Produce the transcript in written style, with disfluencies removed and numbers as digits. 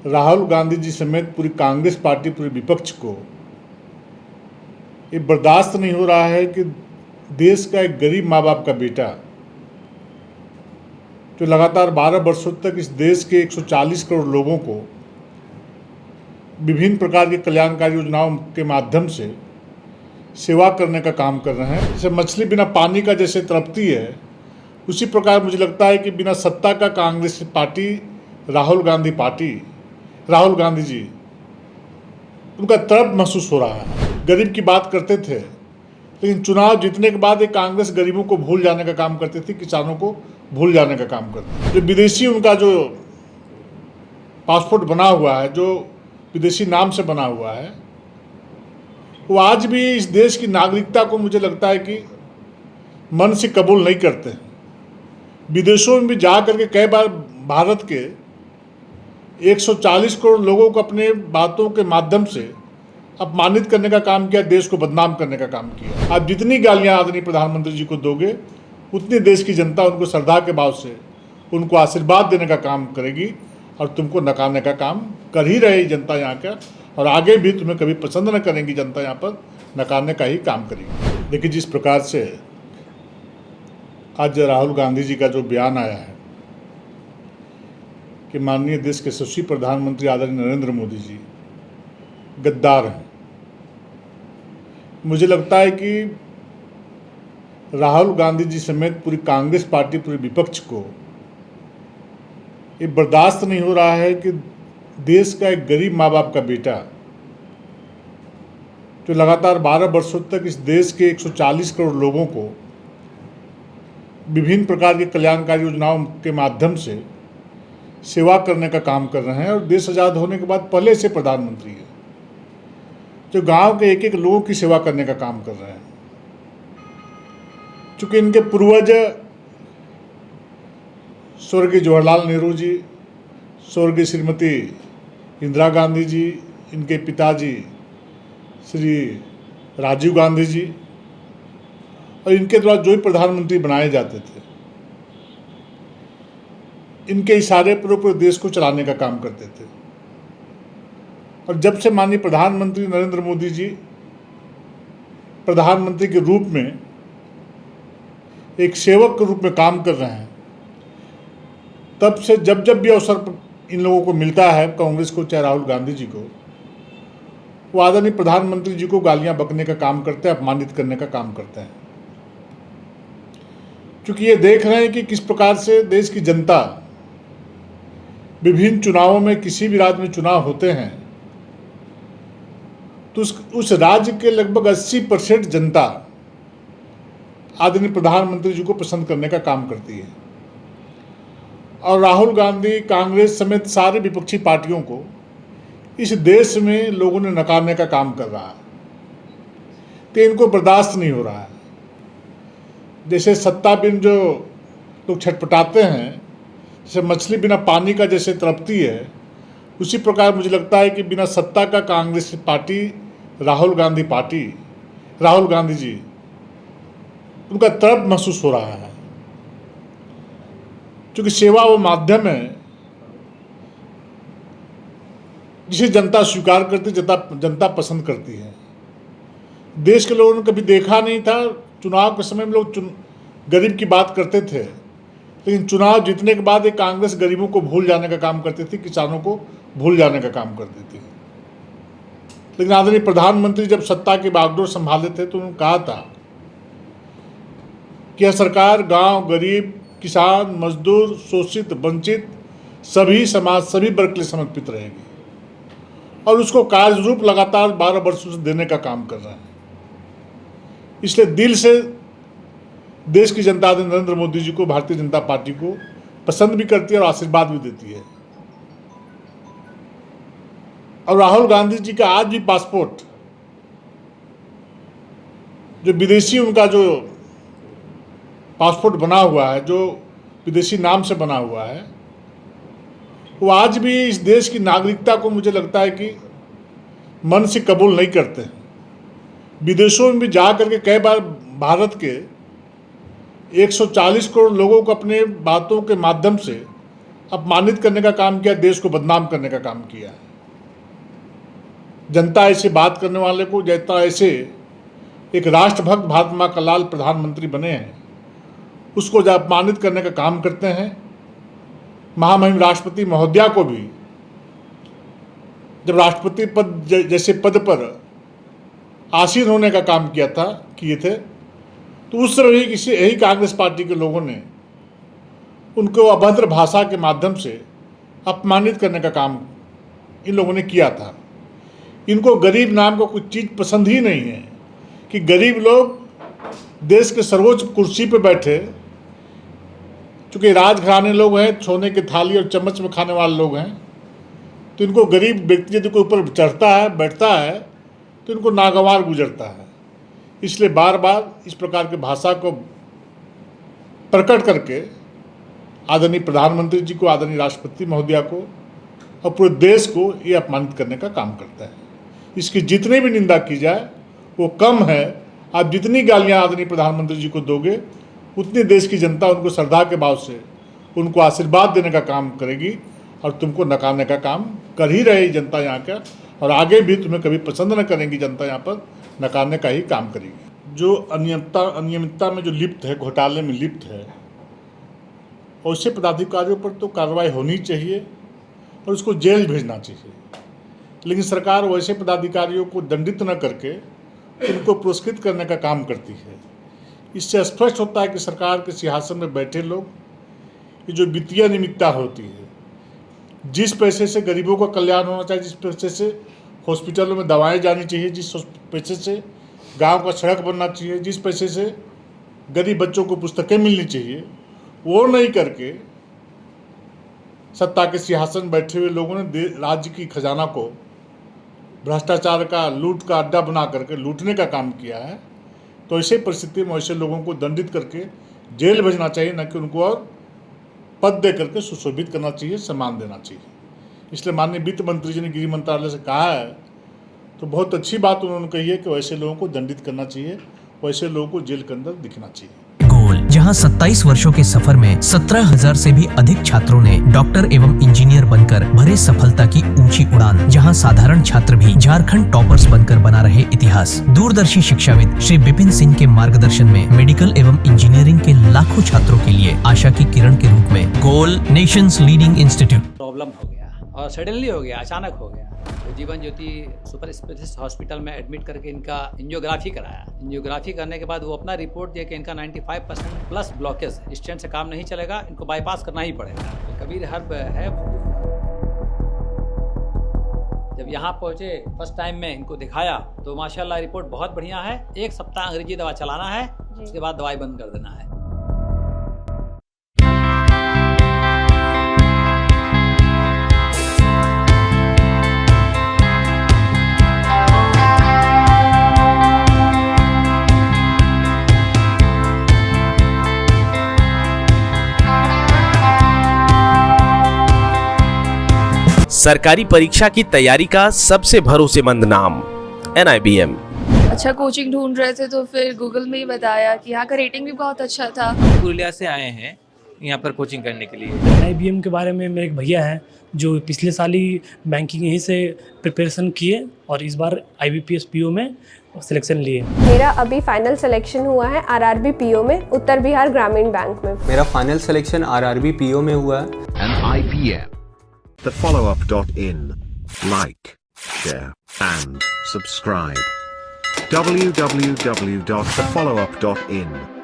राहुल गांधी जी समेत पूरी कांग्रेस पार्टी, पूरे विपक्ष को ये बर्दाश्त नहीं हो रहा है कि देश का एक गरीब माँ बाप का बेटा जो लगातार 12 वर्षों तक इस देश के 140 करोड़ लोगों को विभिन्न प्रकार की कल्याणकारी योजनाओं के माध्यम से सेवा करने का काम कर रहे हैं। जैसे मछली बिना पानी का जैसे तड़पती है, उसी प्रकार मुझे लगता है कि बिना सत्ता का कांग्रेस पार्टी, राहुल गांधी जी, उनका तड़प महसूस हो रहा है। गरीब की बात करते थे, लेकिन चुनाव जीतने के बाद एक कांग्रेस गरीबों को भूल जाने का काम करती थी, किसानों को भूल जाने का काम करती थी। जो विदेशी उनका जो पासपोर्ट बना हुआ है, जो विदेशी नाम से बना हुआ है, वो आज भी इस देश की नागरिकता को मुझे लगता है कि मन से कबूल नहीं करते हैं। विदेशों में भी जा करके कई बार भारत के 140 करोड़ लोगों को अपने बातों के माध्यम से अपमानित करने का काम किया, देश को बदनाम करने का काम किया। आप जितनी गालियां आदरणीय प्रधानमंत्री जी को दोगे, उतनी देश की जनता उनको श्रद्धा के भाव से उनको आशीर्वाद देने का काम करेगी और तुमको नकारने का काम कर ही रही जनता यहाँ का, और आगे भी तुम्हें कभी पसंद न करेंगी जनता, यहाँ पर नकारने का ही काम करेगी। देखिए, जिस प्रकार से आज राहुल गांधी जी का जो बयान आया है कि माननीय देश के यशस्वी प्रधानमंत्री आदरणीय नरेंद्र मोदी जी गद्दार हैं, मुझे लगता है कि राहुल गांधी जी समेत पूरी कांग्रेस पार्टी, पूरे विपक्ष को ये बर्दाश्त नहीं हो रहा है कि देश का एक गरीब माँ बाप का बेटा जो लगातार 12 वर्षों तक इस देश के 140 करोड़ लोगों को विभिन्न प्रकार की कल्याणकारी योजनाओं के माध्यम से सेवा करने का काम कर रहे हैं, और देश आज़ाद होने के बाद पहले से प्रधानमंत्री है जो गांव के एक एक लोगों की सेवा करने का काम कर रहे हैं। चूँकि इनके पूर्वज स्वर्गीय जवाहरलाल नेहरू जी, स्वर्गीय श्रीमती इंदिरा गांधी जी, इनके पिताजी श्री राजीव गांधी जी, और इनके द्वारा जो भी प्रधानमंत्री बनाए जाते थे, इनके इशारे पर पूरे देश को चलाने का काम करते थे। और जब से माननीय प्रधानमंत्री नरेंद्र मोदी जी प्रधानमंत्री के रूप में एक सेवक के रूप में काम कर रहे हैं, तब से जब जब भी अवसर इन लोगों को मिलता है, कांग्रेस को चाहे राहुल गांधी जी को, वो आदरणीय प्रधानमंत्री जी को गालियां बकने का काम करते हैं, अपमानित करने का काम करते हैं। क्योंकि ये देख रहे हैं कि किस प्रकार से देश की जनता विभिन्न चुनावों में, किसी भी राज्य में चुनाव होते हैं तो उस राज्य के लगभग 80% जनता आदरणीय प्रधानमंत्री जी को पसंद करने का काम करती है। और राहुल गांधी, कांग्रेस समेत सारे विपक्षी पार्टियों को इस देश में लोगों ने नकारने का काम कर रहा है, तो इनको बर्दाश्त नहीं हो रहा है। जैसे सत्ता बिन जो लोग छटपटाते हैं, जैसे मछली बिना पानी का जैसे तड़पती है, उसी प्रकार मुझे लगता है कि बिना सत्ता का कांग्रेस पार्टी, राहुल गांधी जी, उनका तड़प महसूस हो रहा है। क्योंकि सेवा वो माध्यम है जिसे जनता स्वीकार करती, जनता पसंद करती है। देश के लोगों ने कभी देखा नहीं था, चुनाव के समय में लोग गरीब की बात करते थे, लेकिन चुनाव जीतने के बाद एक कांग्रेस गरीबों को भूल जाने का काम करती थी, किसानों को भूल जाने का काम करती थी। लेकिन आदरणीय प्रधानमंत्री जब सत्ता की बागडोर संभाले थे तो उन्होंने कहा था कि यह सरकार गांव, गरीब, किसान, मजदूर, शोषित, वंचित सभी समाज, सभी वर्ग के लिए समर्पित रहेगी, और उसको कार्य रूप लगातार 12 वर्षों से देने का काम कर रहे हैं। इसलिए दिल से देश की जनता नरेंद्र मोदी जी को, भारतीय जनता पार्टी को पसंद भी करती है और आशीर्वाद भी देती है। और राहुल गांधी जी का आज भी पासपोर्ट, जो विदेशी उनका जो पासपोर्ट बना हुआ है, जो विदेशी नाम से बना हुआ है, वो आज भी इस देश की नागरिकता को मुझे लगता है कि मन से कबूल नहीं करते हैं। विदेशों में भी जा करके कई बार भारत के 140 करोड़ लोगों को अपने बातों के माध्यम से अपमानित करने का काम किया, देश को बदनाम करने का काम किया। जनता ऐसे बात करने वाले को, जनता ऐसे एक राष्ट्रभक्त भारत माँ का लाल प्रधानमंत्री बने हैं, उसको जब अपमानित करने का काम करते हैं। महामहिम राष्ट्रपति महोदया को भी जब राष्ट्रपति पद जैसे पद पर आसीन होने का काम किए थे, तो उस समय ही यही कांग्रेस पार्टी के लोगों ने उनको अभद्र भाषा के माध्यम से अपमानित करने का काम इन लोगों ने किया था। इनको गरीब नाम का कुछ चीज़ पसंद ही नहीं है कि गरीब लोग देश के सर्वोच्च कुर्सी पर बैठे, चूँकि राजघराने लोग हैं, सोने की थाली और चम्मच में खाने वाले लोग हैं, तो इनको गरीब व्यक्ति यदि कोई ऊपर चढ़ता है, बैठता है, तो इनको नागवार गुजरता है। इसलिए बार बार इस प्रकार की भाषा को प्रकट करके आदरणीय प्रधानमंत्री जी को, आदरणीय राष्ट्रपति महोदया को और पूरे देश को ये अपमानित करने का काम करता है। इसकी जितनी भी निंदा की जाए वो कम है। आप जितनी गालियां आदरणीय प्रधानमंत्री जी को दोगे, उतनी देश की जनता उनको श्रद्धा के भाव से उनको आशीर्वाद देने का काम करेगी और तुमको नकारने का काम कर ही रही जनता यहाँ का, और आगे भी तुम्हें कभी पसंद न करेंगी जनता, यहाँ पर नकारने का ही काम करेगी। जो अनियमितता में जो लिप्त है, घोटाले में लिप्त है, ऐसे पदाधिकारियों पर तो कार्रवाई होनी चाहिए और उसको जेल भेजना चाहिए। लेकिन सरकार वैसे पदाधिकारियों को दंडित न करके उनको पुरस्कृत करने का काम करती है। इससे स्पष्ट होता है कि सरकार के सिंहासन में बैठे लोग, ये जो वित्तीय अनियमितता होती है, जिस पैसे से गरीबों का कल्याण होना चाहिए, जिस पैसे से हॉस्पिटलों में दवाएं जानी चाहिए, जिस पैसे से गांव का सड़क बनना चाहिए, जिस पैसे से गरीब बच्चों को पुस्तकें मिलनी चाहिए, वो नहीं करके सत्ता के सिंहासन बैठे हुए लोगों ने राज्य की खजाना को भ्रष्टाचार का, लूट का अड्डा बना करके लूटने का काम किया है। तो ऐसे परिस्थिति में ऐसे लोगों को दंडित करके जेल भेजना चाहिए, न कि उनको और पद दे करके सुशोभित करना चाहिए, सम्मान देना चाहिए। इसलिए माननीय वित्त मंत्री जी ने गृह मंत्रालय से कहा है, तो बहुत अच्छी बात उन्होंने कही है कि वैसे लोगों को दंडित करना चाहिए, वैसे लोगों को जेल के अंदर दिखना चाहिए। गोल, जहां 27 वर्षों के सफर में 17,000 से भी अधिक छात्रों ने डॉक्टर एवं इंजीनियर बनकर भरे सफलता की ऊंची उड़ान, जहां साधारण छात्र भी झारखंड टॉपर्स बनकर बना रहे इतिहास। दूरदर्शी शिक्षाविद श्री विपिन सिंह के मार्गदर्शन में मेडिकल एवं इंजीनियरिंग के लाखों छात्रों के लिए आशा की किरण के रूप में गोल, नेशंस लीडिंग इंस्टीट्यूट। प्रॉब्लम हो गया और सडनली हो गया, अचानक हो गया। तो Jeevan Jyoti super specialist hospital में एडमिट करके इनका एंजियोग्राफी कराया। एंजियोग्राफी करने के बाद वो अपना रिपोर्ट दिया कि इनका 95% प्लस ब्लॉकेज, स्टेंट से काम नहीं चलेगा, इनको बाईपास करना ही पड़ेगा। कबीर हर्ब है। जब यहाँ पहुँचे फर्स्ट टाइम में इनको दिखाया तो माशाल्लाह रिपोर्ट बहुत बढ़िया है। 1 सप्ताह अंग्रेजी दवा चलाना है, उसके बाद दवाई बंद कर देना है। सरकारी परीक्षा की तैयारी का सबसे भरोसेमंद नाम NIBM। अच्छा कोचिंग ढूंढ रहे थे तो फिर गूगल में ही बताया कि यहाँ का रेटिंग भी बहुत अच्छा था। पुरुलिया से आए हैं यहाँ पर कोचिंग करने के लिए। NIBM के बारे में मेरे एक भैया हैं जो पिछले साल ही बैंकिंग यहीं से प्रिपरेशन किए और इस बार IBPS PO में सिलेक्शन लिए। मेरा अभी फाइनल सिलेक्शन हुआ है RRB PO में, उत्तर बिहार ग्रामीण बैंक में। मेरा फाइनल सिलेक्शन RRB PO में हुआ है। NIBM, thefollowup.in. Like, share and subscribe. www.thefollowup.in